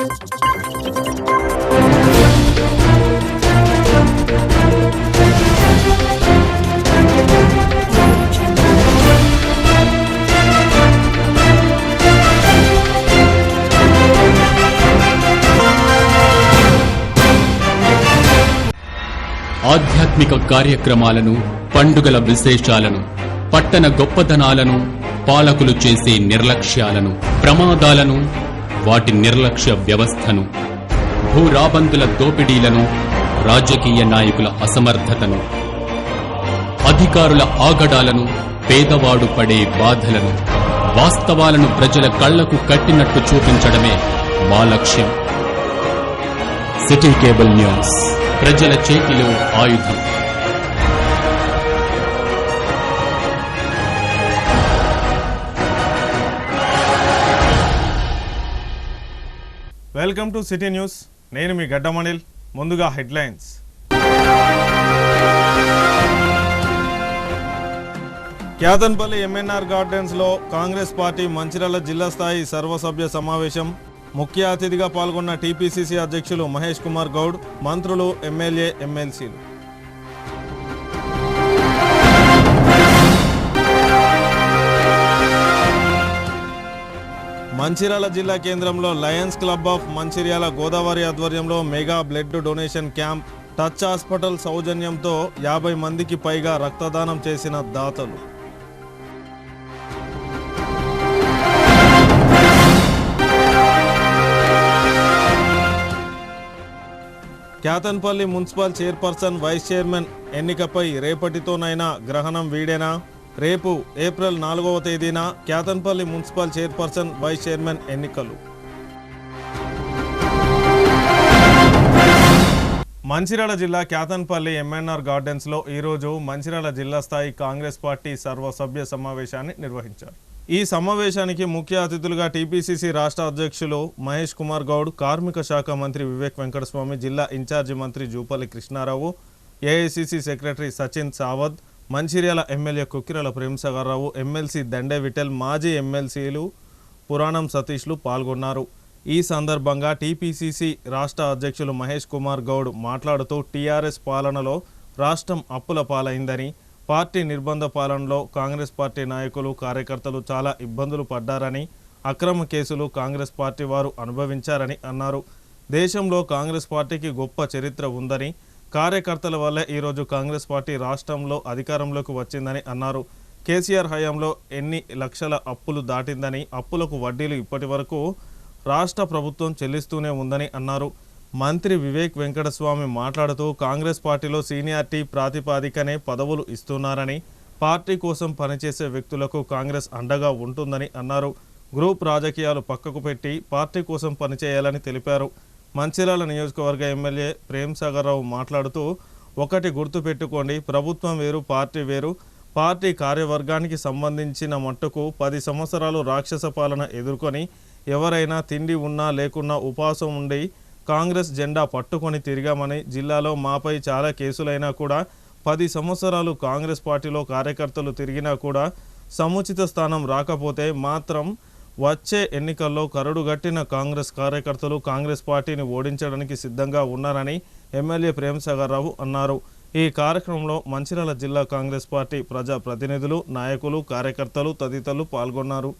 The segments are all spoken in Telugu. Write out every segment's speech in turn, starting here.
ఆధ్యాత్మిక కార్యక్రమాలను, పండుగల విశేషాలను, పట్టణ గొప్పతనాలను, పాలకులు చేసే నిర్లక్ష్యాలను, ప్రమాదాలను, వాటి నిర్లక్ష్య వ్యవస్థను, భూరాబందుల దోపిడీలను, రాజకీయ నాయకుల అసమర్థతను, అధికారుల ఆగడాలను, పేదవాడు పడే బాధలను, వాస్తవాలను ప్రజల కళ్లకు కట్టినట్టు చూపించడమే మా లక్ష్యం. సిటీ కేబుల్ న్యూస్, ప్రజల చేతిలో ఆయుధం. Welcome to city news. నేను మీ గడ్డమణిల్. ముందుగా హెడ్లైన్స్. క్యాతన్పల్లి ఎంఎన్ఆర్ గార్డెన్స్ లో కాంగ్రెస్ పార్టీ మంచిర్యాల జిల్లా స్థాయి సర్వసభ్య సమావేశం. ముఖ్య అతిథిగా పాల్గొన్న టీపీసీసీ అధ్యక్షులు మహేష్ కుమార్ గౌడ్, మంత్రులు, ఎమ్మెల్యే, ఎమ్మెల్సీలు. మంచిర్యాల జిల్లా కేంద్రంలో lions club of Mancherial Godavari ఆధ్వర్యంలో mega blood donation camp. Touch hospital సౌజన్యంతో 50 మందికి పైగా రక్తదానం చేసిన దాతలు. Kyathanpally municipal chairperson, vice chairman ఎన్నికపై రేపటితోనైనా గ్రహణం వీడేనా? రేపు ఏప్రిల్ 4వ తేదీన Kyathanpally municipal chairperson, vice chairman ఎన్నికలు. మంచిర్యాల జిల్లా క్యాతన్పల్లి ఎంఎన్ఆర్ గార్డెన్స్ లో ఈరోజు మంచిర్యాల జిల్లా స్థాయి కాంగ్రెస్ పార్టీ సర్వసభ్య సమావేశాన్ని నిర్వహించారు. ఈ సమావేశానికి ముఖ్య అతిథులుగా టీపీసీసీ రాష్ట్ర అధ్యక్షులు మహేష్ కుమార్ గౌడ్, కార్మిక శాఖ మంత్రి వివేక్ వెంకటస్వామి, జిల్లా ఇన్ఛార్జి మంత్రి Jupally Krishnarao, AICC secretary Sachin Savad, Mancherial MLA Kokkirala Premsagarrao, MLC Dande Vittal, మాజీ ఎమ్మెల్సీలు పురాణం సతీష్లు పాల్గొన్నారు. ఈ సందర్భంగా టీపీసీసీ రాష్ట్ర అధ్యక్షులు మహేష్ కుమార్ గౌడ్ మాట్లాడుతూ టీఆర్ఎస్ పాలనలో రాష్ట్రం అప్పుల పాలైందని, పార్టీ నిర్బంధ పాలనలో కాంగ్రెస్ పార్టీ నాయకులు, కార్యకర్తలు చాలా ఇబ్బందులు పడ్డారని, అక్రమ కేసులు కాంగ్రెస్ పార్టీ వారు అనుభవించారని అన్నారు. దేశంలో కాంగ్రెస్ పార్టీకి గొప్ప చరిత్ర ఉందని, కార్యకర్తల వల్లే ఈరోజు కాంగ్రెస్ పార్టీ రాష్ట్రంలో అధికారంలోకి వచ్చిందని అన్నారు. కేసీఆర్ హయాంలో ఎన్ని లక్షల అప్పులు దాటిందని, అప్పులకు వడ్డీలు ఇప్పటి వరకు రాష్ట్ర ప్రభుత్వం చెల్లిస్తూనే ఉందని అన్నారు. మంత్రి వివేక్ వెంకటస్వామి మాట్లాడుతూ కాంగ్రెస్ పార్టీలో సీనియారిటీ ప్రాతిపాదికనే పదవులు ఇస్తున్నారని, పార్టీ కోసం పనిచేసే వ్యక్తులకు కాంగ్రెస్ అండగా ఉంటుందని అన్నారు. గ్రూప్ రాజకీయాలు పక్కకు పెట్టి పార్టీ కోసం పనిచేయాలని తెలిపారు. మంచిర్యాల నియోజకవర్గ ఎమ్మెల్యే ప్రేమసాగర్రావు మాట్లాడుతూ, ఒకటి గుర్తుపెట్టుకోండి, ప్రభుత్వం వేరు, పార్టీ వేరు. పార్టీ కార్యవర్గానికి సంబంధించిన మట్టుకు 10 సంవత్సరాలు రాక్షస పాలన ఎదుర్కొని ఎవరైనా తిండి ఉన్నా లేకున్నా ఉపవాసం ఉండి కాంగ్రెస్ జెండా పట్టుకొని తిరిగామని, జిల్లాలో మాపై చాలా కేసులైనా కూడా 10 సంవత్సరాలు కాంగ్రెస్ పార్టీలో కార్యకర్తలు తిరిగినా కూడా సముచిత స్థానం రాకపోతే మాత్రం వచ్చే ఎన్నికల్లో కరడుగట్టిన కాంగ్రెస్ కార్యకర్తలు కాంగ్రెస్ పార్టీని ఓడించడానికి సిద్ధంగా ఉన్నారని ఎమ్మెల్యే ప్రేమసాగర్రావు అన్నారు. ఈ కార్యక్రమంలో మంచిర్యాల జిల్లా కాంగ్రెస్ పార్టీ ప్రజా ప్రతినిధులు, నాయకులు, కార్యకర్తలు తదితరులు పాల్గొన్నారు.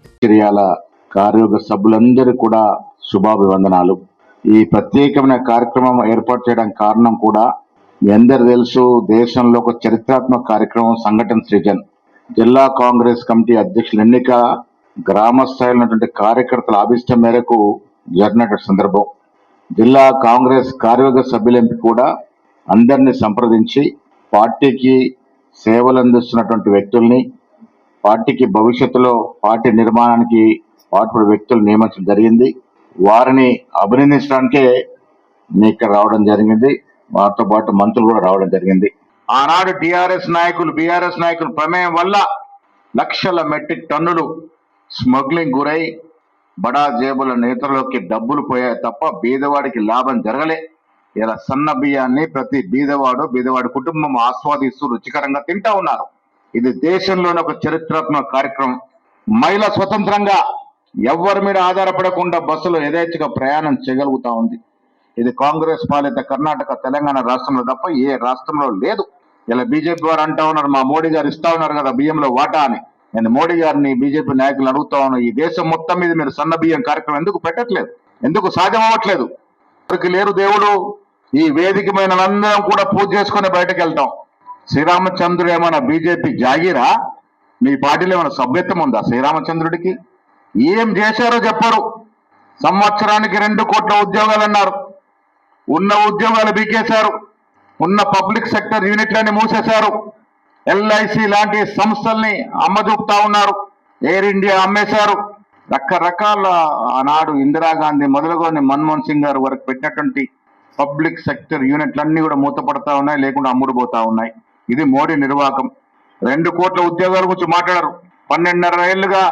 మంచిర్యాల కార్యవర్గ సభ్యులందరూ కూడా శుభాభివందనాలు. ఈ ప్రత్యేకమైన కార్యక్రమం ఏర్పాటు చేయడానికి కారణం కూడా మీ అందరు తెలుసు, దేశంలో ఒక చరిత్రాత్మక కార్యక్రమం సంఘటన సృజన్. జిల్లా కాంగ్రెస్ కమిటీ అధ్యక్షుల ఎన్నిక గ్రామ స్థాయిలో ఉన్నటువంటి కార్యకర్తల అభిష్టం మేరకు జరిగిన సందర్భం. జిల్లా కాంగ్రెస్ కార్యవర్గ సభ్యుల ఎంపిక కూడా అందరినీ సంప్రదించి పార్టీకి సేవలు అందిస్తున్నటువంటి వ్యక్తుల్ని, పార్టీకి భవిష్యత్తులో పార్టీ నిర్మాణానికి పాటుపడే వ్యక్తులు నియమించడం జరిగింది. వారిని అభినందించడానికే నేను ఇక్కడ రావడం జరిగింది. వారితో పాటు మంత్రులు కూడా రావడం జరిగింది. ఆనాడు టీఆర్ఎస్ నాయకులు, బీఆర్ఎస్ నాయకులు ప్రమేయం వల్ల లక్షల మెట్రిక్ టన్నులు స్మగ్లింగ్ గురై బడా జేబుల నేతల్లోకి డబ్బులు పోయాయి తప్ప బీదవాడికి లాభం జరగలే. ఇలా సన్న బియ్యాన్ని ప్రతి బీదవాడి కుటుంబం ఆస్వాదిస్తూ రుచికరంగా తింటా ఉన్నారు. ఇది దేశంలోని ఒక చరిత్రాత్మక కార్యక్రమం. మహిళ స్వతంత్రంగా ఎవరి మీద ఆధారపడకుండా బస్సులో యథేచ్ఛగా ప్రయాణం చేయగలుగుతా ఉంది. ఇది కాంగ్రెస్ పాలిత కర్ణాటక, తెలంగాణ రాష్ట్రంలో తప్ప ఏ రాష్ట్రంలో లేదు. ఇలా బీజేపీ వారు అంటా ఉన్నారు, మా మోడీ గారు ఇస్తా ఉన్నారు కదా బియ్యంలో వాటా అని. నేను మోడీ గారిని, బీజేపీ నాయకులు అడుగుతా ఉన్నా, ఈ దేశం మొత్తం మీద మీరు సన్న బియ్యం కార్యక్రమం ఎందుకు పెట్టట్లేదు? ఎందుకు సాధ్యం అవ్వట్లేదు? ఎవరికి లేరు దేవుడు. ఈ వేదిక మీద అందరం కూడా పూజ చేసుకుని బయటకు వెళ్తాం. శ్రీరామచంద్రుడు ఏమైనా బీజేపీ జాగీరా? మీ పార్టీలో ఏమైనా సభ్యత్వం ఉందా శ్రీరామచంద్రుడికి? ఏం చేశారో చెప్పరు. సంవత్సరానికి 2 కోట్ల ఉద్యోగాలు అన్నారు. ఉన్న ఉద్యోగాలు బీకేశారు. ఉన్న పబ్లిక్ సెక్టర్ యూనిట్లని మూసేశారు. ఎల్ఐసి లాంటి సంస్థల్ని అమ్మజూపుతా ఉన్నారు. ఎయిర్ ఇండియా అమ్మేశారు. రకరకాల ఆనాడు ఇందిరాగాంధీ మొదలుకొని మన్మోహన్ సింగ్ గారు వరకు పెట్టినటువంటి పబ్లిక్ సెక్టర్ యూనిట్లన్నీ కూడా మూతపడతా ఉన్నాయి, లేకుండా అమ్ముడుపోతా ఉన్నాయి. ఇది మోడీ నిర్వాహకం. 2 కోట్ల ఉద్యోగాల గురించి మాట్లాడరు. 12.5 ఏళ్లుగా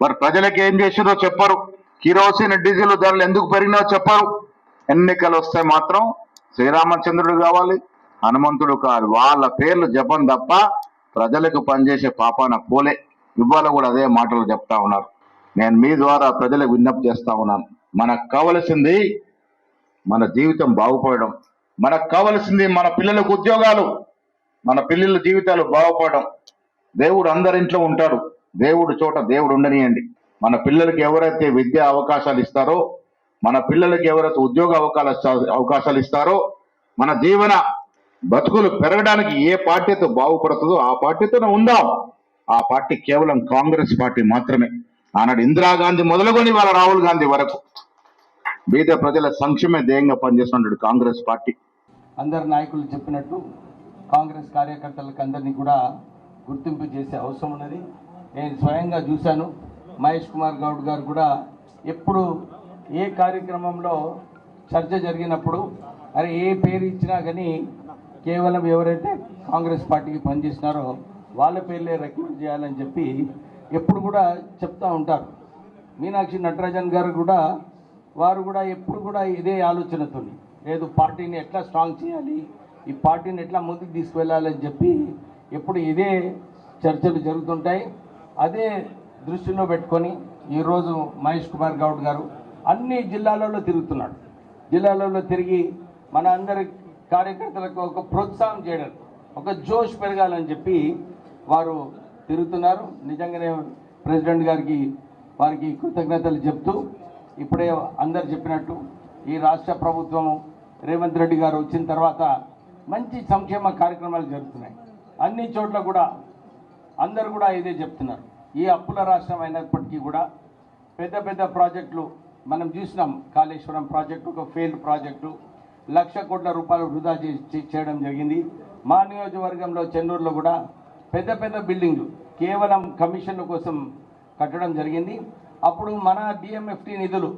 వారు ప్రజలకు ఏం చేసిందో చెప్పరు. కిరోసిన్, డీజిల్ ధరలు ఎందుకు పెరిగినా చెప్పరు. ఎన్నికలు వస్తే మాత్రం శ్రీరామచంద్రుడు కావాలి, హనుమంతుడు కావాలి, వాళ్ళ పేర్లు జపం తప్ప ప్రజలకు పనిచేసే పాపాన పోలే. ఇవాళ కూడా అదే మాటలు చెప్తా ఉన్నారు. నేను మీ ద్వారా ప్రజలకు విజ్ఞప్తి చేస్తా ఉన్నాను. మనకు కావలసింది మన జీవితం బాగుపడడం. మనకు కావలసింది మన పిల్లలకు ఉద్యోగాలు, మన పిల్లల జీవితాలు బాగుపడడం. దేవుడు అందరింట్లో ఉంటాడు. దేవుడు చోట దేవుడు ఉండనియండి. మన పిల్లలకి ఎవరైతే విద్యా అవకాశాలు ఇస్తారో, మన పిల్లలకి ఎవరైతే ఉద్యోగ అవకాశాలు ఇస్తారో, మన జీవన బతుకులు పెరగడానికి ఏ పార్టీతో బాగుపడుతుందో ఆ పార్టీతోనే ఉందాం. ఆ పార్టీ కేవలం కాంగ్రెస్ పార్టీ మాత్రమే. ఆనాడు ఇందిరాగాంధీ మొదలుకొని వాళ్ళ రాహుల్ గాంధీ వరకు బీద ప్రజల సంక్షేమ ధ్యేయంగా పనిచేస్తున్నటువంటి కాంగ్రెస్ పార్టీ. అందరు నాయకులు చెప్పినట్టు కాంగ్రెస్ కార్యకర్తలకు అందరినీ కూడా గుర్తింపు చేసే అవసరం ఉన్నది. నేను స్వయంగా చూశాను. మహేష్ కుమార్ గౌడ్ గారు కూడా ఎప్పుడు ఏ కార్యక్రమంలో చర్చ జరిగినప్పుడు అరే ఏ పేరు ఇచ్చినా కానీ కేవలం ఎవరైతే కాంగ్రెస్ పార్టీకి పనిచేసినారో వాళ్ళ పేర్లే రికమెండ్ చేయాలని చెప్పి ఎప్పుడు కూడా చెప్తూ ఉంటారు. మీనాక్షి నటరాజన్ గారు కూడా వారు కూడా ఎప్పుడు కూడా ఇదే ఆలోచనతో లేదు పార్టీని ఎట్లా స్ట్రాంగ్ చేయాలి, ఈ పార్టీని ఎట్లా ముందుకు తీసుకువెళ్ళాలని చెప్పి ఎప్పుడు ఇదే చర్చలు జరుగుతుంటాయి. అదే దృష్టిలో పెట్టుకొని ఈరోజు మహేష్ కుమార్ గౌడ్ గారు అన్ని జిల్లాలలో తిరుగుతున్నాడు. జిల్లాలలో తిరిగి మన అందరి కార్యకర్తలకు ఒక ప్రోత్సాహం చేయడం, ఒక జోష్ పెరగాలని చెప్పి వారు తిరుగుతున్నారు. నిజంగానే ప్రెసిడెంట్ గారికి వారికి కృతజ్ఞతలు చెప్తూ ఇప్పుడే అందరు చెప్పినట్టు ఈ రాష్ట్ర ప్రభుత్వం రేవంత్ రెడ్డి గారు వచ్చిన తర్వాత మంచి సంక్షేమ కార్యక్రమాలు జరుగుతున్నాయి. అన్ని చోట్ల కూడా అందరు కూడా ఇదే చెప్తున్నారు. ఈ అప్పుల రాష్ట్రం అయినప్పటికీ కూడా పెద్ద పెద్ద ప్రాజెక్టులు మనం చూసినాం. కాళేశ్వరం ప్రాజెక్టు ఒక ఫెయిల్డ్ ప్రాజెక్టు, 1,00,000 కోట్ల రూపాయలు వృధా చేయడం జరిగింది. మా నియోజకవర్గంలో చెన్నూరులో కూడా పెద్ద పెద్ద బిల్డింగ్లు కేవలం కమిషన్ల కోసం కట్టడం జరిగింది. అప్పుడు మన డిఎంఎఫ్టీ నిధులు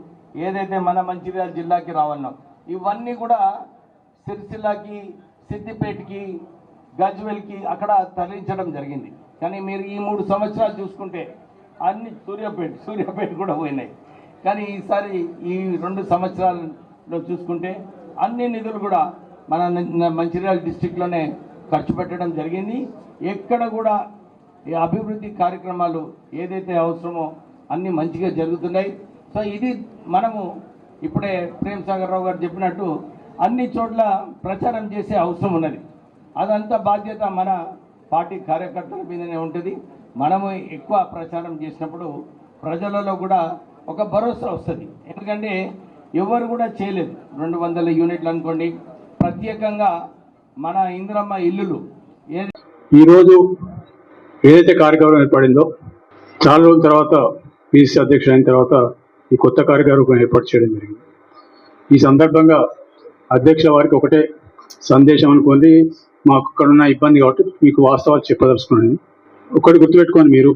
ఏదైతే మన మంచిర్యాల జిల్లాకి రావాలన్నాం ఇవన్నీ కూడా సిరిసిల్లకి, సిద్దిపేటకి, గజ్వెల్కి అక్కడ తరలించడం జరిగింది. కానీ మీరు ఈ 3 సంవత్సరాలు చూసుకుంటే అన్ని సూర్యాపేట కూడా పోయినాయి. కానీ ఈసారి ఈ 2 సంవత్సరాల్లో చూసుకుంటే అన్ని నిధులు కూడా మన మంచిర్యాల డిస్టిక్లోనే ఖర్చు పెట్టడం జరిగింది. ఎక్కడ కూడా ఈ అభివృద్ధి కార్యక్రమాలు ఏదైతే అవసరమో అన్నీ మంచిగా జరుగుతున్నాయి. సో ఇది మనము ఇప్పుడే ప్రేమ్ సాగర్ రావు గారు చెప్పినట్టు అన్ని చోట్ల ప్రచారం చేసే అవసరం ఉన్నది. అదంతా బాధ్యత మన పార్టీ కార్యకర్తల మీదనే ఉంటుంది. మనము ఎక్కువ ప్రచారం చేసినప్పుడు ప్రజలలో కూడా ఒక భరోసా వస్తుంది. ఎందుకంటే ఎవరు కూడా చేయలేదు. 200 యూనిట్లు అనుకోండి, ప్రత్యేకంగా మన ఇందిరమ్మ ఇల్లులు ఈరోజు ఏదైతే కార్యక్రమం ఏర్పడిందో చాలా రోజుల తర్వాత పిసిసి అధ్యక్షుడు అయిన తర్వాత ఈ కొత్త కార్యక్రమం ఏర్పాటు చేయడం జరిగింది. ఈ సందర్భంగా అధ్యక్ష వారికి ఒకటే సందేశం అనుకోండి, మాకు ఇక్కడున్న ఇబ్బంది కాబట్టి మీకు వాస్తవాలు చెప్పదలుచుకున్నాను. ఒకటి గుర్తుపెట్టుకోండి, మీరు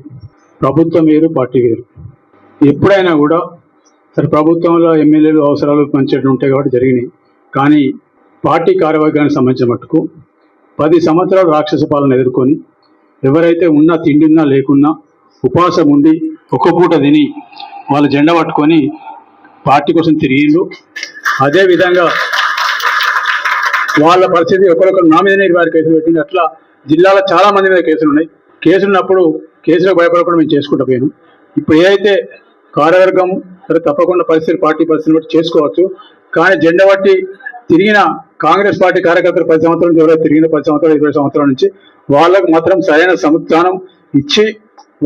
ప్రభుత్వం వేరు, పార్టీ వేరు. ఎప్పుడైనా కూడా సరే ప్రభుత్వంలో ఎమ్మెల్యేలు అవసరాలు పంచేట్లు ఉంటాయి కాబట్టి జరిగినాయి. కానీ పార్టీ కార్యవర్గానికి సంబంధించిన మట్టుకు 10 సంవత్సరాలు రాక్షస పాలన ఎదుర్కొని ఎవరైతే ఉన్నా తిండి ఉన్నా లేకున్నా ఉపవాసం ఉండి ఒక్క పూట తిని వాళ్ళ జెండా పట్టుకొని పార్టీ కోసం తిరిగిండ్రు. అదేవిధంగా వాళ్ళ పరిస్థితి ఒకరొకరు నా మీదనే 26 కేసులు పెట్టింది. అట్లా జిల్లాలో చాలా మంది మీద కేసులు ఉన్నాయి. కేసులు ఉన్నప్పుడు కేసులకు భయపడకుండా మేము చేసుకుంటూ పోయాను. ఇప్పుడు ఏదైతే కార్యవర్గం సరే తప్పకుండా పార్టీ పరిస్థితిని బట్టి చేసుకోవచ్చు. కానీ జెండా బట్టి తిరిగిన కాంగ్రెస్ పార్టీ కార్యకర్తలు 10 సంవత్సరాల నుంచి ఎవరైతే తిరిగిన 10 సంవత్సరాలు 20 సంవత్సరాల నుంచి వాళ్ళకు మాత్రం సరైన సముత్థానం ఇచ్చి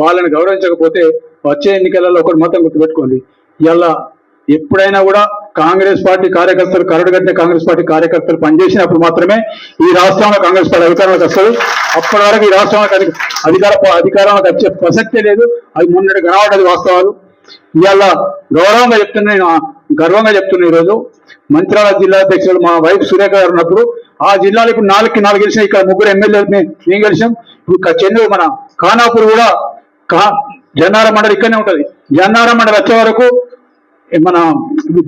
వాళ్ళని గౌరవించకపోతే వచ్చే ఎన్నికలలో ఒకటి మాత్రం గుర్తుపెట్టుకోండి, ఇలా ఎప్పుడైనా కూడా కాంగ్రెస్ పార్టీ కార్యకర్తలు కరడుగట్టిన కాంగ్రెస్ పార్టీ కార్యకర్తలు పనిచేసినప్పుడు మాత్రమే ఈ రాష్ట్రంలో కాంగ్రెస్ పార్టీ అధికారంలోకి వస్తుంది. అప్పటి వరకు ఈ రాష్ట్రంలో అధికారంలోకి వచ్చే ప్రసక్తే లేదు. అది మొన్నటి కనబడ్డది వాస్తవాలు. ఇవాళ గర్వంగా చెప్తున్నా ఈరోజు మంచిర్యాల జిల్లా అధ్యక్షులు మా వైపు సురేఖ గారు ఉన్నప్పుడు ఆ జిల్లాలో ఇప్పుడు 4 గెలిచిన ఇక్కడ 3 ఎమ్మెల్యేలు మేము గెలిచాం. ఇప్పుడు చెన్నూరు మన ఖానాపూర్ కూడా జన్నారం మండలి ఇక్కడనే ఉంటది. జన్నారం మండలి వచ్చే వరకు మన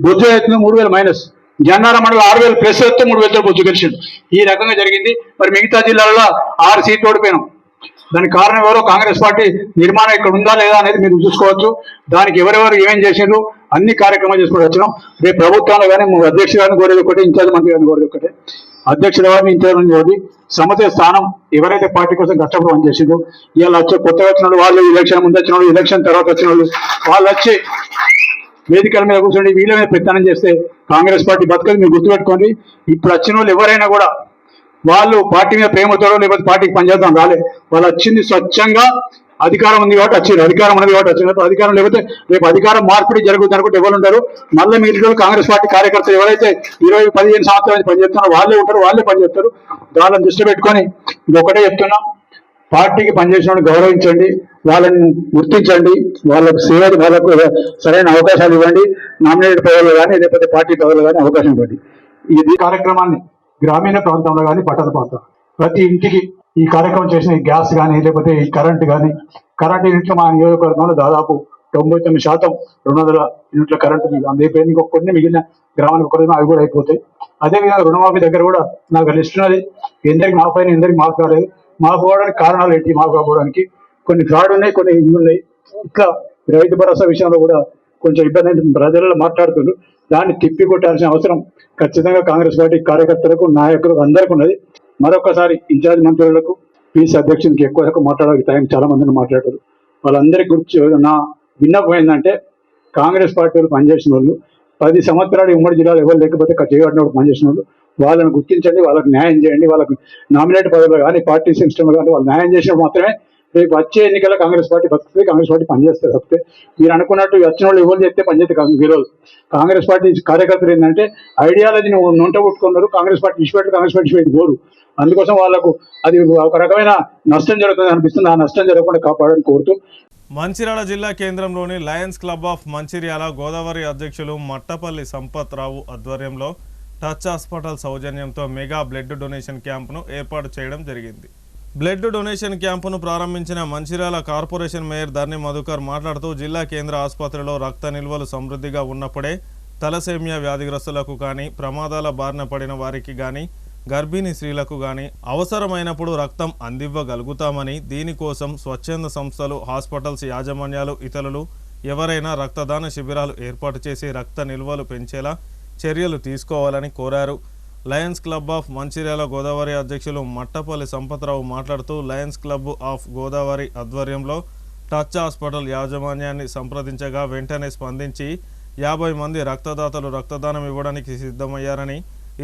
బొజ్జు అవుతుంది 3000 మైనస్, జన్నారం మండలి 6000 ప్లస్ వస్తే 3000 బొజ్జు గెలిచిండు. ఈ రకంగా జరిగింది. మరి మిగతా జిల్లాలలో 6 సీట్లు ఓడిపోయినాం. దానికి కారణం ఎవరో కాంగ్రెస్ పార్టీ నిర్మాణం ఇక్కడ ఉందా లేదా అనేది మీరు చూసుకోవచ్చు. దానికి ఎవరెవరు ఏమేం చేసిండ్రు అన్ని కార్యక్రమాలు చేసుకుంటూ వచ్చినాం. రేపు ప్రభుత్వంలో కానీ అధ్యక్షుడు గారిని కోరేది ఒకటి, ఇన్ఛార్జ్ మంత్రి గారిని కోరేది ఒకటే. అధ్యక్షుల వారిని ఇన్ఛార్జ్ మంత్రి కోరి సముచిత స్థానం ఎవరైతే పార్టీ కోసం కష్టపడి పనిచేసిండ్రు ఇవాళ వచ్చే కొత్తగా వచ్చిన వాళ్ళు, ఎలక్షన్ ముందు వచ్చిన వాళ్ళు, ఎలక్షన్ తర్వాత వచ్చిన వాళ్ళు వచ్చి వేదికల మీద కూర్చొని వీళ్ళ మీద ప్రయత్నం చేస్తే కాంగ్రెస్ పార్టీ బతకదు. మీరు గుర్తుపెట్టుకోండి. ఇప్పుడు వచ్చిన వాళ్ళు ఎవరైనా కూడా వాళ్ళు పార్టీ మీద ప్రేమతోడో లేకపోతే పార్టీకి పనిచేద్దాం రాలే. వాళ్ళు వచ్చింది స్వచ్ఛంగా అధికారం ఉంది కాబట్టి వచ్చారు, అధికారం ఉన్నది కాబట్టి వచ్చినప్పుడు. అధికారం లేకపోతే రేపు అధికారం మార్పిడి జరుగుతుంది అనుకుంటే ఎవరు ఉంటారు? మళ్ళీ మిగిలిన కాంగ్రెస్ పార్టీ కార్యకర్తలు ఎవరైతే 20-15 సంవత్సరాల నుంచి పనిచేస్తున్నారో వాళ్ళే ఉంటారు, వాళ్ళే పనిచేస్తారు. వాళ్ళని దృష్టి పెట్టుకొని ఒకటే చెప్తున్నాం, పార్టీకి పనిచేసిన గౌరవించండి, వాళ్ళని గుర్తించండి, వాళ్ళకు వాళ్ళకు సరైన అవకాశాలు ఇవ్వండి. నామినేటెడ్ పదవులు కానీ లేకపోతే పార్టీ పదవులు కానీ అవకాశం ఇవ్వండి. ఈ కార్యక్రమాన్ని గ్రామీణ ప్రాంతంలో కానీ పట్టణ ప్రాంతం ప్రతి ఇంటికి ఈ కార్యక్రమం చేసిన ఈ గ్యాస్ కానీ లేకపోతే ఈ కరెంట్ కానీ, కరెంట్ యూనిట్లు మా నియోజకవర్గంలో దాదాపు 99% 200 యూనిట్ల కరెంటు అందిపోయింది. ఇంకొక కొన్ని మిగిలిన గ్రామానికి ఒకరిని అవి కూడా అయిపోతాయి. అదేవిధంగా రుణమాఫీ దగ్గర కూడా నాకు లిస్ట్ ఉన్నది. ఎందరికి మాఫ్ అయినా ఎందరికి మాఫ్ కాలేదు. మాఫ్ అవ్వడానికి కారణాలు ఏంటి? మాఫ్ కావడానికి కొన్ని ఫ్రాడ్ ఉన్నాయి, కొన్ని ఇవి ఉన్నాయి. ఇట్లా రైతు భరోసా విషయంలో కూడా కొంచెం ఇబ్బంది ప్రజలలో మాట్లాడుతున్నారు. దాన్ని తిప్పి కొట్టాల్సిన అవసరం ఖచ్చితంగా కాంగ్రెస్ పార్టీ కార్యకర్తలకు, నాయకులకు అందరికీ ఉన్నది. మరొకసారి ఇన్ఛార్జ్ మంత్రులకు, పీసీ అధ్యక్షునికి ఎక్కువ మాట్లాడడానికి టైం చాలా మందిని మాట్లాడారు. వాళ్ళందరి గురించి నా విన్నపం ఏంటంటే, కాంగ్రెస్ పార్టీలు పనిచేసిన వాళ్ళు 10 సంవత్సరాలు ఉమ్మడి జిల్లాలో ఎవరు లేకపోతే చేయబడినప్పుడు పనిచేసిన వాళ్ళు వాళ్ళని గుర్తించండి, వాళ్ళకి న్యాయం చేయండి. వాళ్ళకి నామినేట్ పదవులు కానీ పార్టీ సిస్టమ్ కానీ వాళ్ళు న్యాయం చేసినప్పుడు మాత్రమే రేపు వచ్చే ఎన్నికల్లో కాంగ్రెస్ పార్టీ బతుకుతుంది, కాంగ్రెస్ పార్టీ పనిచేస్తుంది. తప్పితే మీరు అనుకున్నట్టు వచ్చిన వాళ్ళు ఎవరు చెప్తే పనిచేస్తే ఈరోజు కాంగ్రెస్ పార్టీ కార్యకర్తలు ఏంటంటే ఐడియాలజీని నొంట కొట్టుకున్నారు. కాంగ్రెస్ పార్టీ ఇచ్చిపెట్టి కాంగ్రెస్ పార్టీ ఇచ్చిపెట్టి పోరు. అందుకోసం వాళ్ళకు అది ఒక రకమైన నష్టం జరుగుతుంది అనిపిస్తుంది. ఆ నష్టం జరగకుండా కాపాడాలని కోరుతూ మంచిర్యాల జిల్లా కేంద్రంలోని Lions club of Mancherial Godavari అధ్యక్షులు మట్టపల్లి సంపత్ రావు ఆధ్వర్యంలో టచ్ హాస్పిటల్ సౌజన్యంతో మెగా బ్లడ్ డొనేషన్ క్యాంపును ఏర్పాటు చేయడం జరిగింది. బ్లడ్ డొనేషన్ క్యాంపును ప్రారంభించిన మంచిర్యాల కార్పొరేషన్ మేయర్ ధర్ని మధుకర్ మాట్లాడుతూ జిల్లా కేంద్ర ఆసుపత్రిలో రక్త నిల్వలు సమృద్ధిగా ఉన్నప్పుడే తలసేమియా వ్యాధిగ్రస్తులకు కానీ, ప్రమాదాల బారిన పడిన వారికి కానీ, గర్భిణీ స్త్రీలకు కానీ అవసరమైనప్పుడు రక్తం అందివ్వగలుగుతామని, దీనికోసం స్వచ్ఛంద సంస్థలు, హాస్పిటల్స్ యాజమాన్యాలు, ఇతరులు ఎవరైనా రక్తదాన శిబిరాలు ఏర్పాటు చేసి రక్త నిల్వలు పెంచేలా చర్యలు తీసుకోవాలని కోరారు. Lions club of Mancherial Godavari అధ్యక్షులు మట్టపల్లి సంపత్రావు మాట్లాడుతూ లయన్స్ క్లబ్ ఆఫ్ గోదావరి ఆధ్వర్యంలో టచ్ హాస్పిటల్ యాజమాన్యాన్ని సంప్రదించగా వెంటనే స్పందించి 50 మంది రక్తదాతలు రక్తదానం ఇవ్వడానికి సిద్ధమయ్యారని,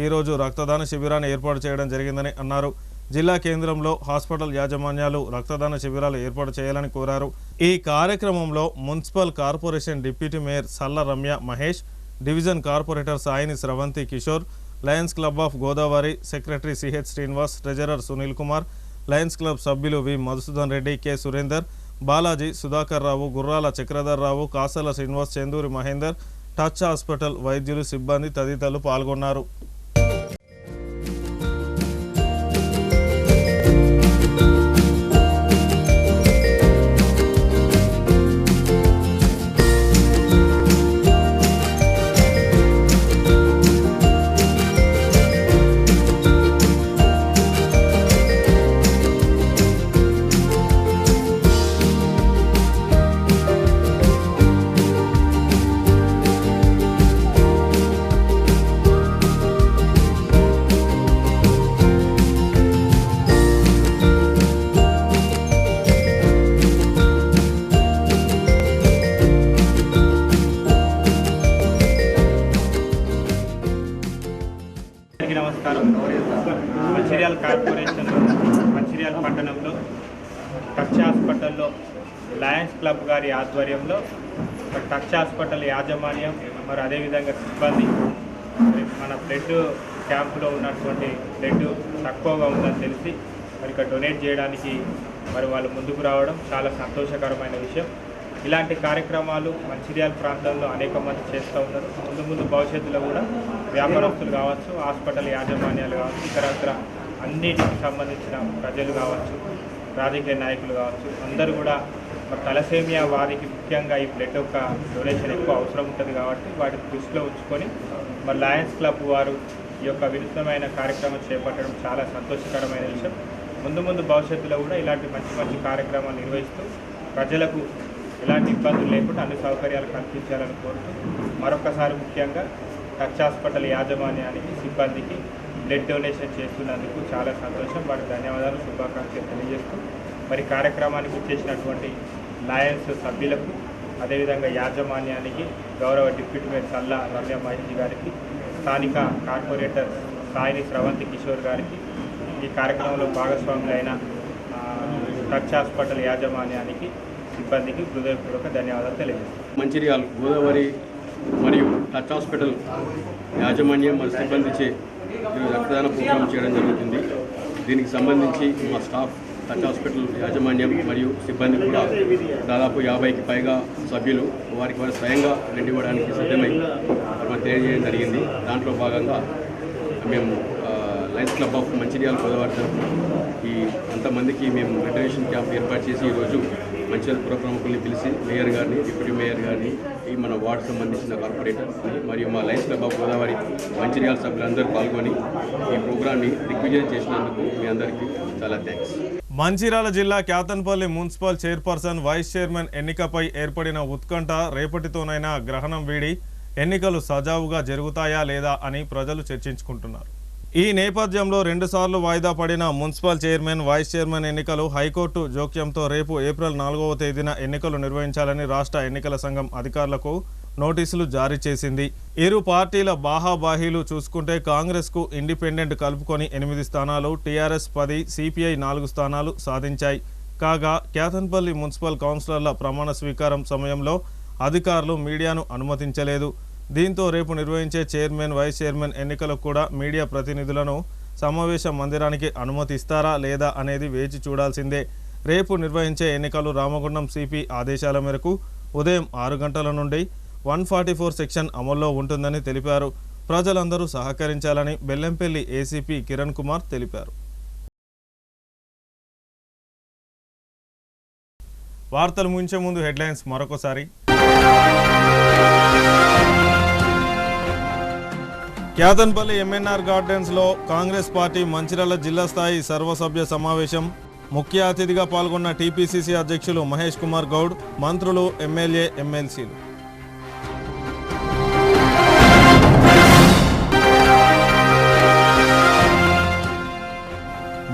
ఈరోజు రక్తదాన శిబిరాన్ని ఏర్పాటు చేయడం జరిగిందని అన్నారు. జిల్లా కేంద్రంలో హాస్పిటల్ యాజమాన్యాలు రక్తదాన శిబిరాలు ఏర్పాటు చేయాలని కోరారు. ఈ కార్యక్రమంలో మున్సిపల్ కార్పొరేషన్ డిప్యూటీ మేయర్ సల్ల Ramya Mahesh, division corporator Saini Sravanthi Kishore, lions club of Godavari secretary CH Srinivas, treasurer Sunil Kumar, lions club సభ్యులు V Madhusudan Reddy, K Surender, Balaji, Sudhakar Rao, Gurrala Chakradhar Rao, Kasala Srinivas, Chanduri Mahender, touch hospital వైద్యులు, సిబ్బంది తదితరులు పాల్గొన్నారు. మంచిర్యాల కార్పొరేషన్లో మంచిర్యాల పట్టణంలో టచ్ హాస్పిటల్లో లయన్స్ క్లబ్ గారి ఆధ్వర్యంలో టచ్ హాస్పిటల్ యాజమాన్యం మరి అదేవిధంగా సిబ్బంది మన బ్లడ్ క్యాంపులో ఉన్నటువంటి బ్లడ్ తక్కువగా ఉందని తెలిసి మరి ఇక్కడ డొనేట్ చేయడానికి మరి వాళ్ళు ముందుకు రావడం చాలా సంతోషకరమైన విషయం. ఇలాంటి కార్యక్రమాలు మంచిర్యాల ప్రాంతంలో అనేక మంది చేస్తూ ఉన్నారు. ముందు భవిష్యత్తులో కూడా వ్యాపారస్తులు కావచ్చు, హాస్పిటల్ యాజమాన్యాలు కావచ్చు, ఇతరత్ర అన్నిటికి సంబంధించిన ప్రజలు కావచ్చు, రాజకీయ నాయకులు కావచ్చు, అందరూ కూడా మరి తలసేమియా వారికి ముఖ్యంగా ఈ బ్లడ్ యొక్క డొనేషన్ ఎక్కువ అవసరం ఉంటుంది కాబట్టి వాటిని దృష్టిలో ఉంచుకొని మరి లయన్స్ క్లబ్ వారు ఈ యొక్క వినూత్నమైన కార్యక్రమం చేపట్టడం చాలా సంతోషకరమైన విషయం. ముందు భవిష్యత్తులో కూడా ఇలాంటి మంచి కార్యక్రమాలు నిర్వహిస్తూ ప్రజలకు ఎలాంటి ఇబ్బందులు లేకుండా అన్ని సౌకర్యాలు కల్పించాలని కోరుతూ మరొకసారి ముఖ్యంగా టచ్ హాస్పిటల్ యాజమాన్యానికి, సిబ్బందికి బ్లడ్ డొనేషన్ చేస్తున్నందుకు చాలా సంతోషం. వారికి ధన్యవాదాలు, శుభాకాంక్షలు తెలియజేస్తూ మరి కార్యక్రమానికి వచ్చేసినటువంటి లయన్స్ సభ్యులకు, అదేవిధంగా యాజమాన్యానికి, గౌరవ డిప్యూటీ మేయర్ సల్లా రమ్య మహేష్ గారికి, స్థానిక కార్పొరేటర్ సాయిని స్రవంతి కిషోర్ గారికి, ఈ కార్యక్రమంలో భాగస్వాములైన టచ్ హాస్పిటల్ యాజమాన్యానికి, సిబ్బందికి హృదయపూర్వక ధన్యవాదాలు తెలియజేస్తాను. మంచిర్యాల గోదావరి మరియు టచ్ హాస్పిటల్ యాజమాన్యం మరియు సిబ్బందిచే రక్తదాన ప్రోగ్రాం చేయడం జరుగుతుంది. దీనికి సంబంధించి మా స్టాఫ్ టచ్ హాస్పిటల్ యాజమాన్యం మరియు సిబ్బంది కూడా దాదాపు 50కి పైగా సభ్యులు వారి స్వయంగా బ్లడ్ ఇవ్వడానికి సిద్ధమై మనం తెలియజేయడం జరిగింది. దాంట్లో భాగంగా మేము Lions club of Mancherial Godavari తరఫున ఈ అంతమందికి మేము బ్లడ్ డొనేషన్ క్యాంప్ ఏర్పాటు చేసి ఈరోజు మంచిర్యాల పుర ప్రముఖుల్ని పిలిచి మేయర్ గారిని, డిప్యూటీ మేయర్ గారిని, ఈ మన వార్డు సంబంధించిన కార్పొరేటర్స్ని మరియు మా Lions club of Godavari Mancherial సభ్యులందరూ పాల్గొని ఈ ప్రోగ్రాన్ని దిగ్విజయం చేసినందుకు మీ అందరికీ చాలా థ్యాంక్స్. మంచిర్యాల జిల్లా Kyathanpally municipal chairperson, vice chairman ఎన్నికపై ఏర్పడిన ఉత్కంఠ రేపటితోనైనా గ్రహణం వీడి ఎన్నికలు సజావుగా జరుగుతాయా లేదా అని ప్రజలు చర్చించుకుంటున్నారు. ఈ నేపథ్యంలో 2 సార్లు వాయిదా పడిన మున్సిపల్ చైర్మన్, వైస్ చైర్మన్ ఎన్నికలు హైకోర్టు జోక్యంతో రేపు ఏప్రిల్ 4వ తేదీన ఎన్నికలు నిర్వహించాలని రాష్ట్ర ఎన్నికల సంఘం అధికారులకు నోటీసులు జారీ చేసింది. ఇరు పార్టీల బాహాబాహీలు చూసుకుంటే కాంగ్రెస్కు ఇండిపెండెంట్ కలుపుకొని 8 స్థానాలు, టీఆర్ఎస్ 10, సిపిఐ 4 స్థానాలు సాధించాయి. కాగా క్యాతన్పల్లి మున్సిపల్ కౌన్సిలర్ల ప్రమాణ స్వీకారం సమయంలో అధికారులు మీడియాను అనుమతించలేదు. దీంతో రేపు నిర్వహించే చైర్మన్, వైస్ చైర్మన్ ఎన్నికలకు కూడా మీడియా ప్రతినిధులను సమావేశ మందిరానికి అనుమతిస్తారా లేదా అనేది వేచి చూడాల్సిందే. రేపు నిర్వహించే ఎన్నికలు రామగుండం సిపి ఆదేశాల మేరకు ఉదయం 6 గంటల నుండి 144 సెక్షన్ అమల్లో ఉంటుందని తెలిపారు. ప్రజలందరూ సహకరించాలని బెల్లంపల్లి ఏసీపీ కిరణ్ కుమార్ తెలిపారు. వార్తలు ముగించే ముందు హెడ్లైన్స్ మరొకసారి. క్యాతన్పల్లి ఎంఎన్ఆర్ గార్డెన్స్లో కాంగ్రెస్ పార్టీ మంచిర్యాల జిల్లా స్థాయి సర్వసభ్య సమావేశం. ముఖ్య అతిథిగా పాల్గొన్న టీపీసీసీ అధ్యక్షులు మహేష్ కుమార్ గౌడ్, మంత్రులు, ఎమ్మెల్యే, ఎమ్మెల్సీలు.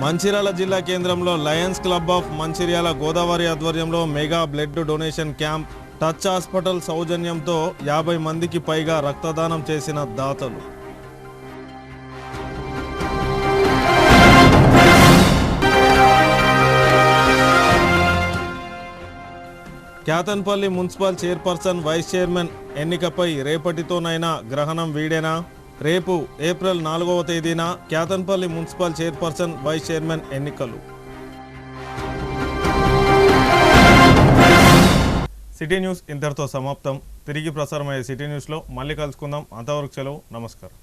మంచిర్యాల జిల్లా కేంద్రంలో lions club of Mancherial Godavari ఆధ్వర్యంలో mega blood donation camp. Touch hospital సౌజన్యంతో 50 మందికి పైగా రక్తదానం చేసిన దాతలు. Kyathanpally municipal chairperson, vice chairman ఎన్నికపై రేపటితోనైనా గ్రహణం వీడేనా? రేపు ఏప్రిల్ 4వ తేదీన Kyathanpally municipal chairperson, vice chairman ఎన్నికలు. సిటీ న్యూస్ ఇంతటితో సమాప్తం. తిరిగి ప్రసారమయ్యే సిటీ న్యూస్లో మళ్ళీ కలుసుకుందాం. అంతవరకు సెలవు. నమస్కారం.